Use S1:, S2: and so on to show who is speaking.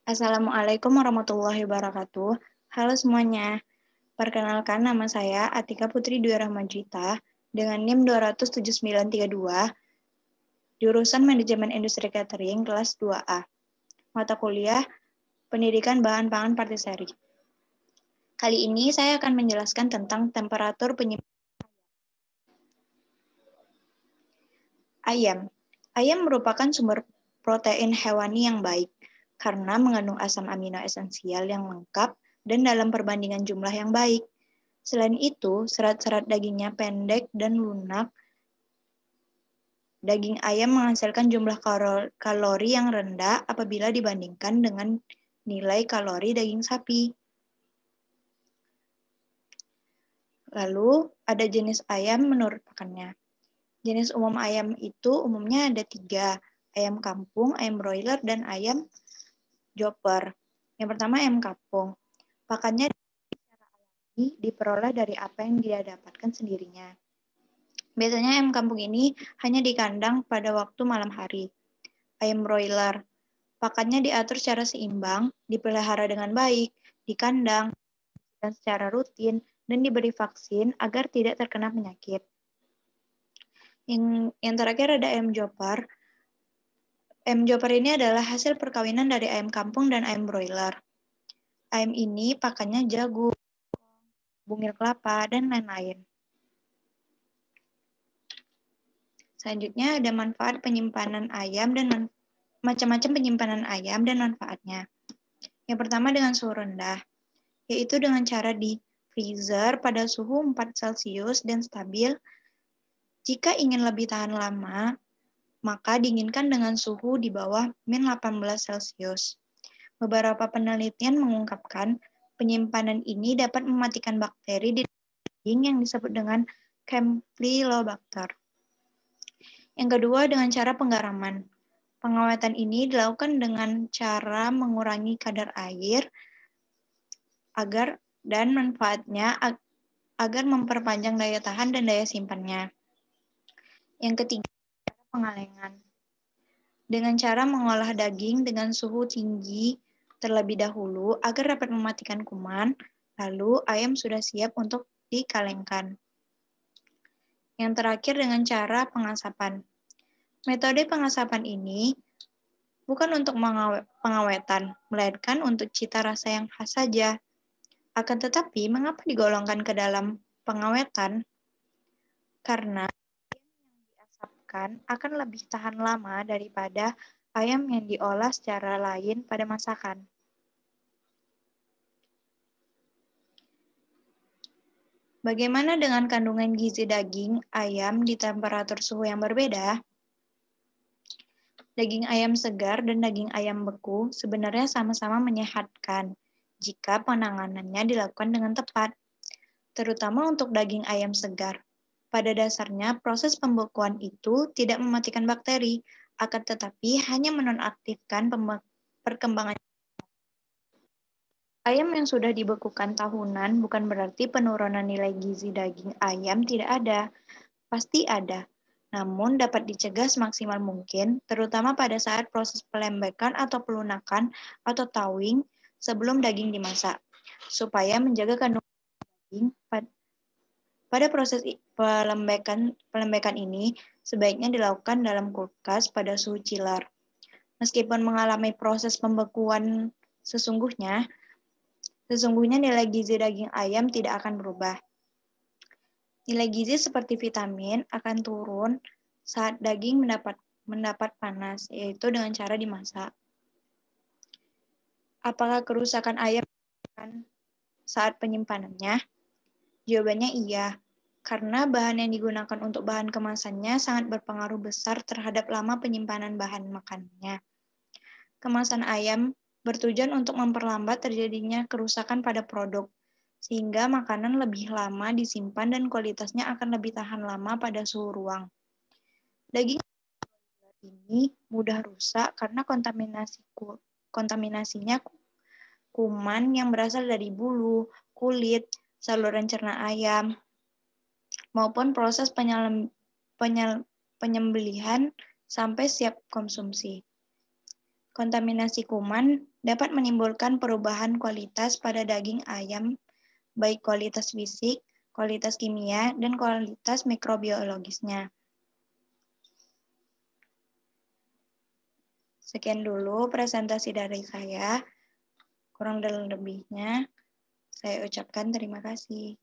S1: Assalamualaikum warahmatullahi wabarakatuh. Halo semuanya. Perkenalkan, nama saya Atika Putri Dwi Rahmajita dengan NIM 27932, jurusan Manajemen Industri Catering kelas 2A. Mata kuliah Pendidikan Bahan Pangan Patisserie. Kali ini saya akan menjelaskan tentang temperatur penyimpanan ayam. Ayam merupakan sumber protein hewani yang baik karena mengandung asam amino esensial yang lengkap dan dalam perbandingan jumlah yang baik. Selain itu, serat-serat dagingnya pendek dan lunak. Daging ayam menghasilkan jumlah kalori yang rendah apabila dibandingkan dengan nilai kalori daging sapi. Lalu, ada jenis ayam menurut pakannya. Jenis umum ayam itu umumnya ada 3, ayam kampung, ayam broiler, dan ayam joper. Yang pertama ayam kampung. Pakannya secara alami diperoleh dari apa yang dia dapatkan sendirinya. Biasanya ayam kampung ini hanya di kandang pada waktu malam hari. Ayam broiler. Pakannya diatur secara seimbang, dipelihara dengan baik, di kandang, dan secara rutin, dan diberi vaksin agar tidak terkena penyakit. Yang terakhir ada ayam joper. Ayam joper ini adalah hasil perkawinan dari ayam kampung dan ayam broiler. Ayam ini pakannya jagung, bungil kelapa, dan lain-lain. Selanjutnya ada manfaat penyimpanan ayam dan macam-macam penyimpanan ayam dan manfaatnya. Yang pertama dengan suhu rendah, yaitu dengan cara di freezer pada suhu 4 Celcius dan stabil. Jika ingin lebih tahan lama, maka dinginkan dengan suhu di bawah min 18 Celcius. Beberapa penelitian mengungkapkan penyimpanan ini dapat mematikan bakteri di daging yang disebut dengan Campylobacter. Yang kedua, dengan cara penggaraman. Pengawetan ini dilakukan dengan cara mengurangi kadar air dan manfaatnya agar memperpanjang daya tahan dan daya simpannya. Yang ketiga, pengalengan. Dengan cara mengolah daging dengan suhu tinggi terlebih dahulu agar dapat mematikan kuman, lalu ayam sudah siap untuk dikalengkan. Yang terakhir dengan cara pengasapan. Metode pengasapan ini bukan untuk pengawetan, melainkan untuk cita rasa yang khas saja. Akan tetapi, mengapa digolongkan ke dalam pengawetan? Karena ayam yang diasapkan akan lebih tahan lama daripada ayam yang diolah secara lain pada masakan. Bagaimana dengan kandungan gizi daging ayam di temperatur suhu yang berbeda? Daging ayam segar dan daging ayam beku sebenarnya sama-sama menyehatkan jika penanganannya dilakukan dengan tepat, terutama untuk daging ayam segar. Pada dasarnya, proses pembekuan itu tidak mematikan bakteri, akan tetapi hanya menonaktifkan perkembangan. Ayam yang sudah dibekukan tahunan bukan berarti penurunan nilai gizi daging ayam tidak ada. Pasti ada, namun dapat dicegah semaksimal mungkin, terutama pada saat proses pelembekan atau pelunakan atau thawing sebelum daging dimasak, supaya menjaga kandungan daging. Pada proses pelembekan ini, sebaiknya dilakukan dalam kulkas pada suhu chiller. Meskipun mengalami proses pembekuan sesungguhnya nilai gizi daging ayam tidak akan berubah. Nilai gizi seperti vitamin akan turun saat daging mendapat panas, yaitu dengan cara dimasak. Apakah kerusakan ayam saat penyimpanannya? Jawabannya iya, karena bahan yang digunakan untuk bahan kemasannya sangat berpengaruh besar terhadap lama penyimpanan bahan makanannya. Kemasan ayam bertujuan untuk memperlambat terjadinya kerusakan pada produk, sehingga makanan lebih lama disimpan dan kualitasnya akan lebih tahan lama pada suhu ruang. Daging ini mudah rusak karena kontaminasinya kuman yang berasal dari bulu, kulit, saluran cerna ayam, maupun proses penyembelihan sampai siap konsumsi. Kontaminasi kuman dapat menimbulkan perubahan kualitas pada daging ayam, baik kualitas fisik, kualitas kimia, dan kualitas mikrobiologisnya. Sekian dulu presentasi dari saya. Kurang dan lebihnya, saya ucapkan terima kasih.